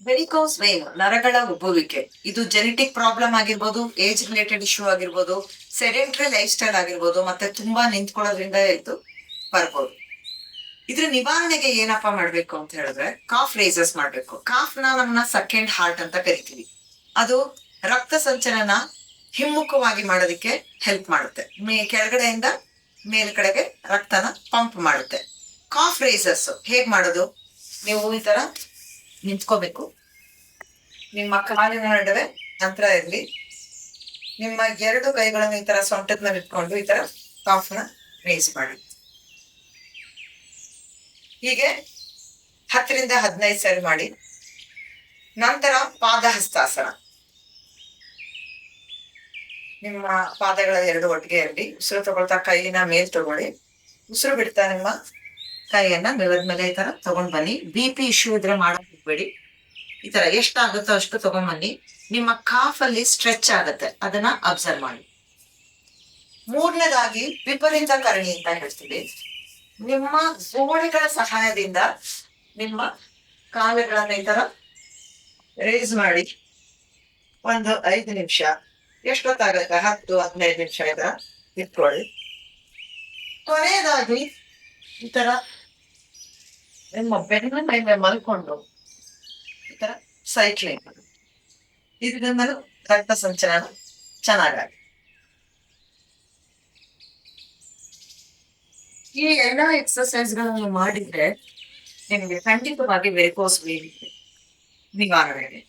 Varicose vane ನರಗಳ ಉಬ್ಬುವಿಕೆ ಇದು genetic problem ಆಗಿರ್ಬೋದು, ಏಜ್ ರಿಲೇಟೆಡ್ ಇಶ್ಯೂ ಆಗಿರ್ಬೋದು, ಸೆಡೆಂಟ್ರಿ ಲೈಫ್ ಸ್ಟೈಲ್ ಆಗಿರ್ಬೋದು, ಮತ್ತೆ ತುಂಬಾ ನಿಂತ್ಕೊಳ್ಳೋದ್ರಿಂದ ಇದು ಬರ್ಬೋದು. ಇದ್ರ ನಿವಾರಣೆಗೆ ಏನಪ್ಪಾ ಮಾಡ್ಬೇಕು ಅಂತ ಹೇಳಿದ್ರೆ ಕಾಫ್ ರೇಸಸ್ ಮಾಡ್ಬೇಕು. ಕಾಫ್ ನಮ್ಮನ್ನ ಸೆಕೆಂಡ್ ಹಾರ್ಟ್ ಅಂತ ಕರಿತೀವಿ. ಅದು ರಕ್ತ ಸಂಚಲನ ಹಿಮ್ಮುಖವಾಗಿ ಮಾಡೋದಕ್ಕೆ ಹೆಲ್ಪ್ ಮಾಡುತ್ತೆ. ಕೆಳಗಡೆಯಿಂದ ಮೇಲ್ಗಡೆಗೆ ರಕ್ತನ ಪಂಪ್ ಮಾಡುತ್ತೆ. ಕಾಫ್ ರೇಸಸ್ ಹೇಗ್ ಮಾಡೋದು? ನೀವು ಈ ತರ ನಿಂತ್ಕೋಬೇಕು. ನಿಮ್ಮ ಕಾಲಿನ ನಡುವೆ ಅಂತರ ಇರ್ಲಿ. ನಿಮ್ಮ ಎರಡು ಕೈಗಳನ್ನು ಈ ತರ ಸೊಂಟದ ಮೇಲೆ ಇಟ್ಕೊಂಡು ಈ ತರ ಕಾಫ್ನ ರೇಸ್ ಮಾಡಿ. ಹೀಗೆ 10ರಿಂದ 15 ಸರಿ ಮಾಡಿ. ನಂತರ ಪಾದ ಹಸ್ತಾಸನ. ನಿಮ್ಮ ಪಾದಗಳ ಎರಡು ಒಟ್ಟಿಗೆ ಇರಲಿ. ಉಸಿರು ತಗೊಳ್ತಾ ಕೈನ ಮೇಲ್ ತಗೊಳ್ಳಿ. ಉಸಿರು ಬಿಡ್ತಾ ನಿಮ್ಮ ಕೈಯನ್ನ ನೆಲದ ಮೇಲೆ ಈ ತರ ತಗೊಂಡ್ ಬನ್ನಿ. BP ಇಶ್ಯೂ ಇದ್ರೆ ಮಾಡಕ್ ಹೋಗ್ಬೇಡಿ. ಈ ತರ ಎಷ್ಟಾಗುತ್ತೋ ಅಷ್ಟು ತಗೊಂಡ್ ಬನ್ನಿ. ನಿಮ್ಮ ಕಾಫ್ ಅಲ್ಲಿ ಸ್ಟ್ರೆಚ್ ಆಗುತ್ತೆ, ಅದನ್ನ ಅಬ್ಸರ್ವ್ ಮಾಡಿ. ಮೂರನೇದಾಗಿ ವಿಪರೀತ ಕರಣಿ ಅಂತ ಹೇಳ್ತೀವಿ. ನಿಮ್ಮ ಗೋಡೆಗಳ ಸಹಾಯದಿಂದ ನಿಮ್ಮ ಕಾಲುಗಳನ್ನ ಈ ತರ ರೇಸ್ ಮಾಡಿ ಒಂದು 5 ನಿಮಿಷ, ಎಷ್ಟೊತ್ತಾಗತ್ತೆ 10-15 ನಿಮಿಷ ಈ ತರ ಇಟ್ಕೊಳ್ಳಿ. ಕೊನೆಯದಾಗಿ ಈ ತರ ನಿಮ್ಮ ಬೆನ್ನ ಮೇಲೆ ಮಲ್ಕೊಂಡು ಈ ತರ ಸೈಕ್ಲಿಂಗ್, ಇದರಿಂದ ರಕ್ತ ಸಂಚಲನ ಚೆನ್ನಾಗಾಗಿ. ಈ ಎಲ್ಲಾ ಎಕ್ಸರ್ಸೈಸ್ ಗಳನ್ನು ಮಾಡಿದ್ರೆ ನಿಮಗೆ ಖಂಡಿತವಾಗಿ ವೆರಿಕೋಸ್ ವೇನ್ ನಿವಾರಣೆ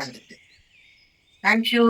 ಆಗುತ್ತೆ. Thank you.